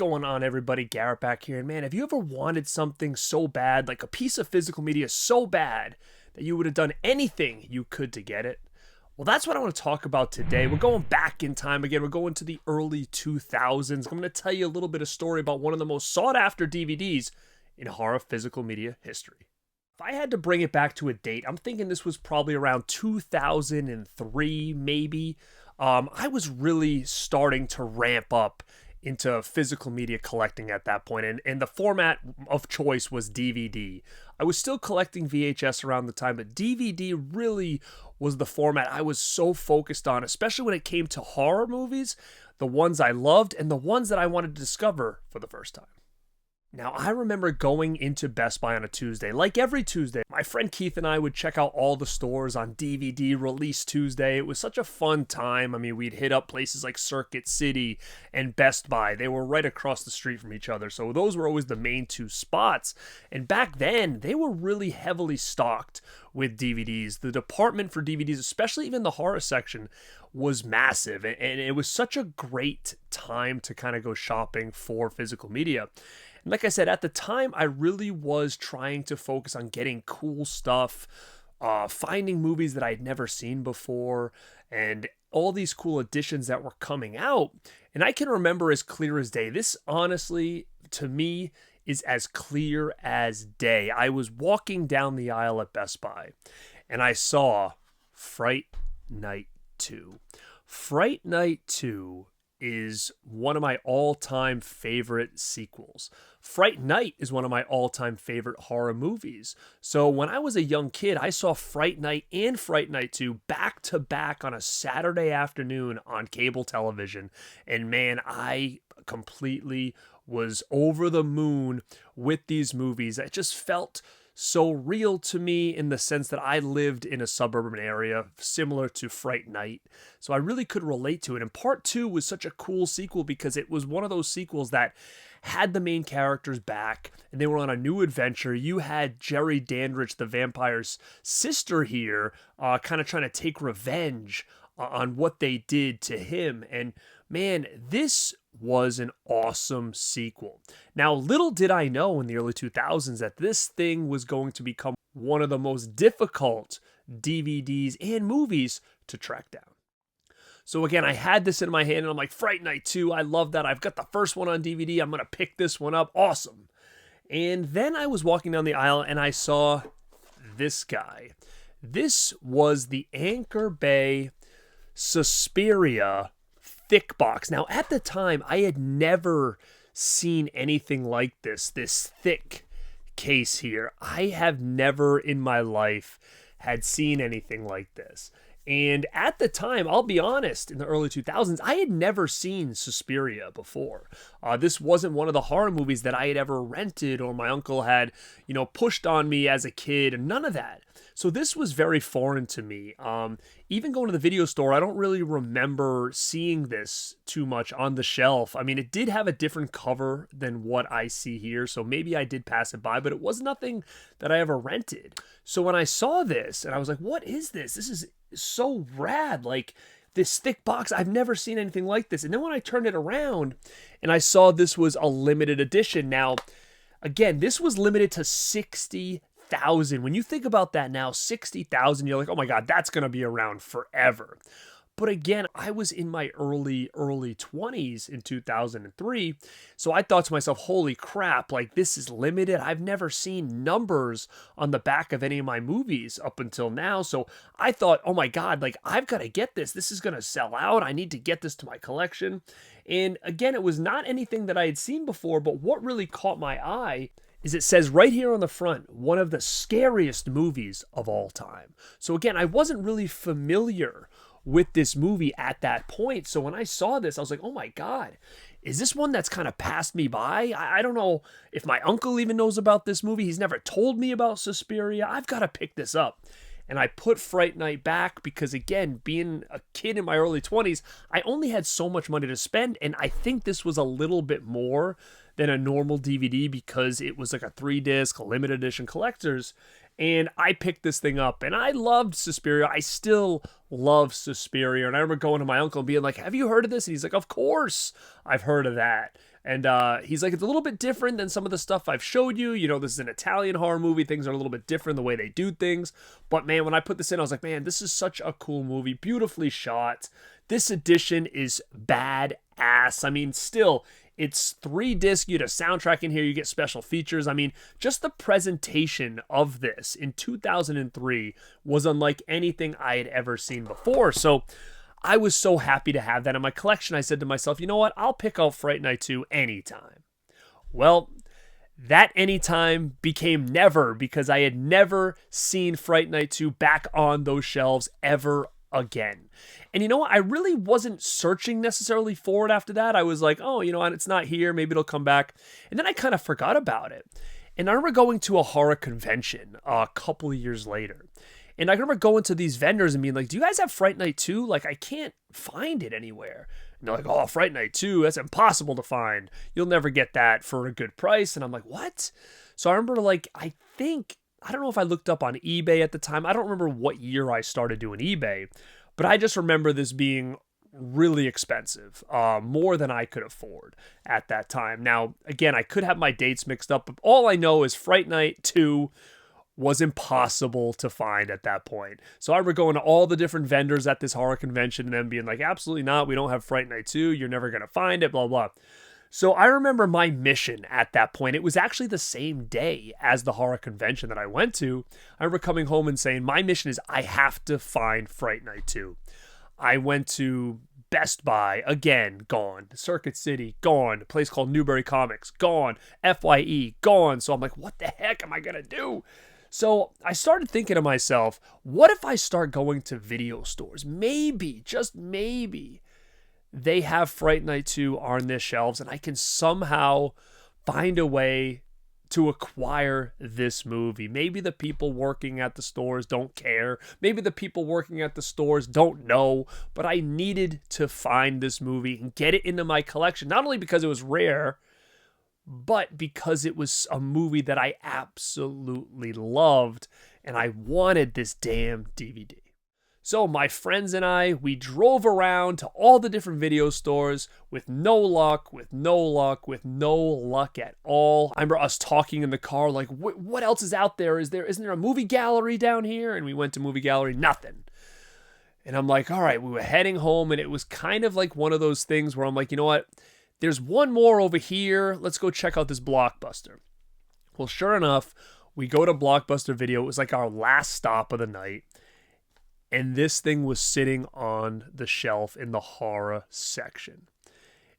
going on, everybody? Garrett back here. And man, have you ever wanted something so bad, like a piece of physical media so bad, that you would have done anything you could to get it? Well, that's what I want to talk about today. We're going back in time again. We're going to the early 2000s. I'm going to tell you a little bit of story about one of the most sought after DVDs in horror physical media history. If I had to bring it back to a date, I'm thinking this was probably around 2003, maybe. I was really starting to ramp up into physical media collecting at that point, and the format of choice was DVD. I was still collecting VHS around the time, but DVD really was the format I was so focused on, especially when it came to horror movies, the ones I loved and the ones that I wanted to discover for the first time. Now, I remember going into Best Buy on a Tuesday. Like every Tuesday, my friend Keith and I would check out all the stores on DVD release Tuesday. It was such a fun time. I mean, we'd hit up places like Circuit City and Best Buy. They were right across the street from each other, so those were always the main two spots. And back then, they were really heavily stocked with DVDs. The department for DVDs, especially even the horror section, was massive. And it was such a great time to kind of go shopping for physical media. And like I said, at the time, I really was trying to focus on getting cool stuff, finding movies that I'd never seen before, and all these cool additions that were coming out. And I can remember as clear as day. This, honestly, to me, is as clear as day. I was walking down the aisle at Best Buy, and I saw Fright Night 2. Fright Night 2 is one of my all-time favorite sequels. Fright Night is one of my all-time favorite horror movies. So when I was a young kid, I saw Fright Night and Fright Night 2 back to back on a Saturday afternoon on cable television. And man, I completely was over the moon with these movies. It just felt so real to me in the sense that I lived in a suburban area similar to Fright Night. So I really could relate to it. And part 2 was such a cool sequel because it was one of those sequels that had the main characters back and they were on a new adventure. You had Jerry Dandridge, the vampire's sister here, kind of trying to take revenge on what they did to him. And man, this was an awesome sequel. Now, little did I know in the early 2000s that this thing was going to become one of the most difficult DVDs and movies to track down. So again, I had this in my hand and I'm like, Fright Night 2, I love that. I've got the first one on DVD. I'm going to pick this one up. Awesome. And then I was walking down the aisle and I saw this guy. This was the Anchor Bay Suspiria thick box. Now, at the time, I had never seen anything like this thick case here. I have never in my life had seen anything like this. And at the time, I'll be honest, in the early 2000s, I had never seen Suspiria before. This wasn't one of the horror movies that I had ever rented or my uncle had, pushed on me as a kid, and none of that. So this was very foreign to me. Even going to the video store, I don't really remember seeing this too much on the shelf. I mean, it did have a different cover than what I see here, so maybe I did pass it by, but it was nothing that I ever rented. So when I saw this, and I was like, what is this? This is so rad, like this thick box. I've never seen anything like this. And then when I turned it around and I saw this was a limited edition. Now, again, this was limited to 60,000. When you think about that now, 60,000, you're like, oh my God, that's going to be around forever. But again, I was in my early 20s in 2003. So I thought to myself, holy crap, like this is limited. I've never seen numbers on the back of any of my movies up until now. So I thought, oh my God, like I've got to get this. This is going to sell out. I need to get this to my collection. And again, it was not anything that I had seen before, but what really caught my eye is it says right here on the front, one of the scariest movies of all time. So again, I wasn't really familiar with this movie at that point. So when I saw this, I was like, oh my God, is this one that's kind of passed me by? I don't know if my uncle even knows about this movie. He's never told me about Suspiria. I've got to pick this up. And I put Fright Night back because, again, being a kid in my early 20s, I only had so much money to spend. And I think this was a little bit more than a normal DVD because it was like a 3-disc limited edition collector's. And I picked this thing up, and I loved Suspiria. I still love Suspiria. And I remember going to my uncle and being like, have you heard of this? And he's like, of course I've heard of that. And he's like, it's a little bit different than some of the stuff I've showed you. You know, this is an Italian horror movie. Things are a little bit different the way they do things. But man, when I put this in, I was like, man, this is such a cool movie. Beautifully shot. This edition is badass. I mean, still, it's 3 discs. You get a soundtrack in here. You get special features. I mean, just the presentation of this in 2003 was unlike anything I had ever seen before. So I was so happy to have that in my collection. I said to myself, you know what? I'll pick out Fright Night 2 anytime. Well, that anytime became never, because I had never seen Fright Night 2 back on those shelves ever again. And you know what? I really wasn't searching necessarily for it after that. I was like, oh, you know what? It's not here. Maybe it'll come back. And then I kind of forgot about it. And I remember going to a horror convention a couple of years later. And I remember going to these vendors and being like, do you guys have Fright Night 2? Like, I can't find it anywhere. And they're like, oh, Fright Night 2, that's impossible to find. You'll never get that for a good price. And I'm like, what? So I remember, like, I don't know if I looked up on eBay at the time. I don't remember what year I started doing eBay. But I just remember this being really expensive, more than I could afford at that time. Now, again, I could have my dates mixed up, but all I know is Fright Night 2 was impossible to find at that point. So I remember going to all the different vendors at this horror convention and them being like, absolutely not, we don't have Fright Night 2, you're never going to find it, blah, blah. So I remember my mission at that point. It was actually the same day as the horror convention that I went to. I remember coming home and saying, my mission is I have to find Fright Night 2. I went to Best Buy, again, gone. Circuit City, gone. A place called Newberry Comics, gone. FYE, gone. So I'm like, what the heck am I going to do? So I started thinking to myself, what if I start going to video stores? Maybe, just maybe, they have Fright Night 2 on their shelves and I can somehow find a way to acquire this movie. Maybe the people working at the stores don't care. Maybe the people working at the stores don't know, but I needed to find this movie and get it into my collection, not only because it was rare, but because it was a movie that I absolutely loved and I wanted this damn DVD. So my friends and I, we drove around to all the different video stores with no luck at all. I remember us talking in the car like, what else is out there? Isn't there a movie gallery down here? And we went to movie gallery, nothing. And I'm like, all right, we were heading home and it was kind of like one of those things where I'm like, you know what? There's one more over here. Let's go check out this Blockbuster. Well, sure enough, we go to Blockbuster Video. It was like our last stop of the night. And this thing was sitting on the shelf in the horror section.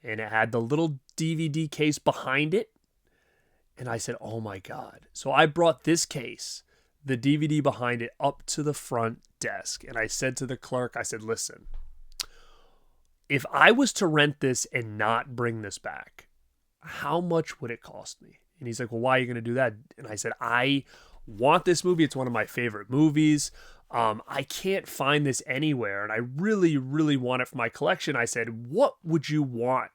And it had the little DVD case behind it. And I said, oh my God. So I brought this case, the DVD behind it, up to the front desk. And I said to the clerk, I said, listen, if I was to rent this and not bring this back, how much would it cost me? And he's like, well, why are you going to do that? And I said, I want this movie. It's one of my favorite movies. I can't find this anywhere. And I really, really want it for my collection. I said, what would you want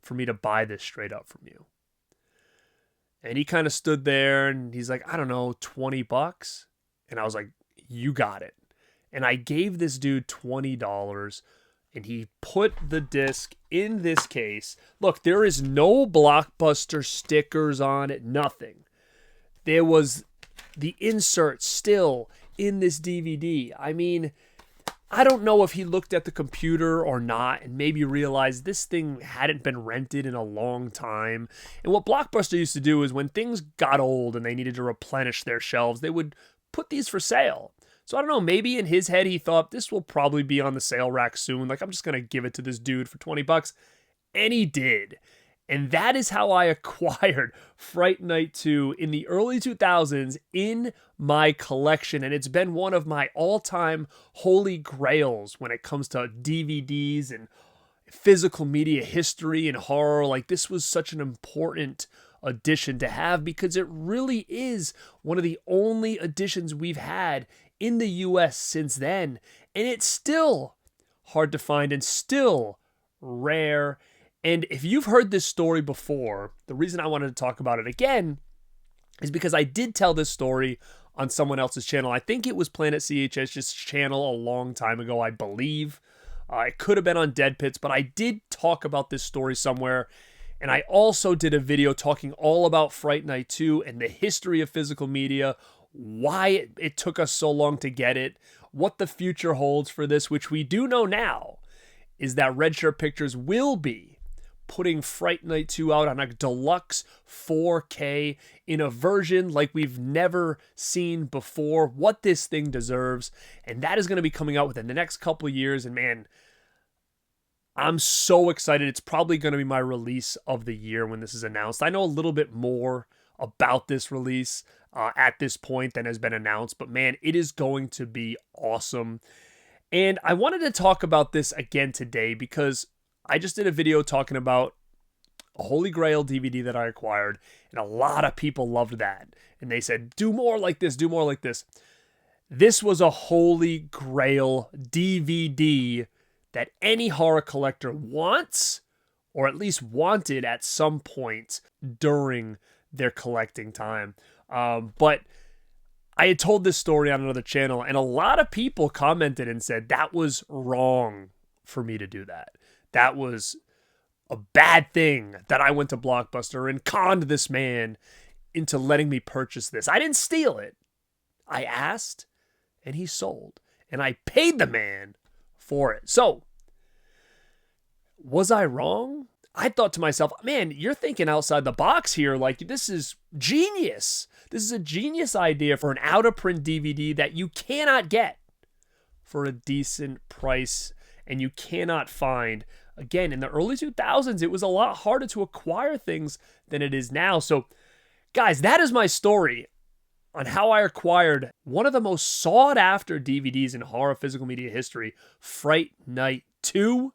for me to buy this straight up from you? And he kind of stood there and he's like, I don't know, $20. And I was like, you got it. And I gave this dude $20. And he put the disc in this case. Look, there is no Blockbuster stickers on it, nothing. There was the insert still in this DVD. I mean, I don't know if he looked at the computer or not and maybe realized this thing hadn't been rented in a long time. And what Blockbuster used to do is when things got old and they needed to replenish their shelves, they would put these for sale. So I don't know, maybe in his head he thought this will probably be on the sale rack soon. Like, I'm just going to give it to this dude for $20. And he did. And that is how I acquired Fright Night 2 in the early 2000s in my collection. And it's been one of my all-time holy grails when it comes to DVDs and physical media history and horror. Like, this was such an important edition to have because it really is one of the only editions we've had in the US since then, and it's still hard to find and still rare. And if you've heard this story before, the reason I wanted to talk about it again is because I did tell this story on someone else's channel. I think it was Planet CHS's channel a long time ago, I believe. It could have been on Dead Pits, but I did talk about this story somewhere. And I also did a video talking all about Fright Night 2 and the history of physical media, why it took us so long to get it, what the future holds for this, which we do know now is that Red Shirt Pictures will be putting Fright Night 2 out on a deluxe 4K in a version like we've never seen before, what this thing deserves. And that is going to be coming out within the next couple of years. And man, I'm so excited. It's probably going to be my release of the year when this is announced. I know a little bit more about this release at this point than has been announced, but man, it is going to be awesome. And I wanted to talk about this again today because I just did a video talking about a Holy Grail DVD that I acquired, and a lot of people loved that. And they said, do more like this, do more like this. This was a Holy Grail DVD that any horror collector wants, or at least wanted at some point during their collecting time. But I had told this story on another channel, and a lot of people commented and said that was wrong for me to do that. That was a bad thing that I went to Blockbuster and conned this man into letting me purchase this. I didn't steal it. I asked, and he sold. And I paid the man for it. So, was I wrong? I thought to myself, man, you're thinking outside the box here. Like, this is genius. This is a genius idea for an out-of-print DVD that you cannot get for a decent price. And you cannot find, again, in the early 2000s, it was a lot harder to acquire things than it is now. So, guys, that is my story on how I acquired one of the most sought-after DVDs in horror physical media history, Fright Night 2.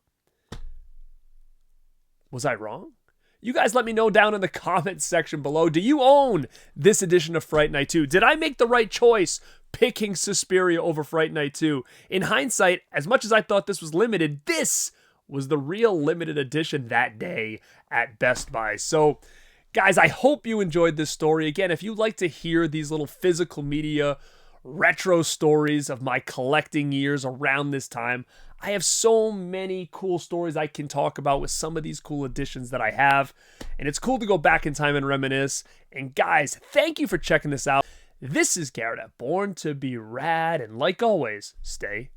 Was I wrong? You guys let me know down in the comments section below. Do you own this edition of Fright Night 2? Did I make the right choice picking Suspiria over Fright Night 2? In hindsight, as much as I thought this was limited, this was the real limited edition that day at Best Buy. So, guys, I hope you enjoyed this story. Again, if you'd like to hear these little physical media retro stories of my collecting years around this time, I have so many cool stories I can talk about with some of these cool editions that I have. And it's cool to go back in time and reminisce. And guys, thank you for checking this out. This is Garrett at Born2beRad. And like always, stay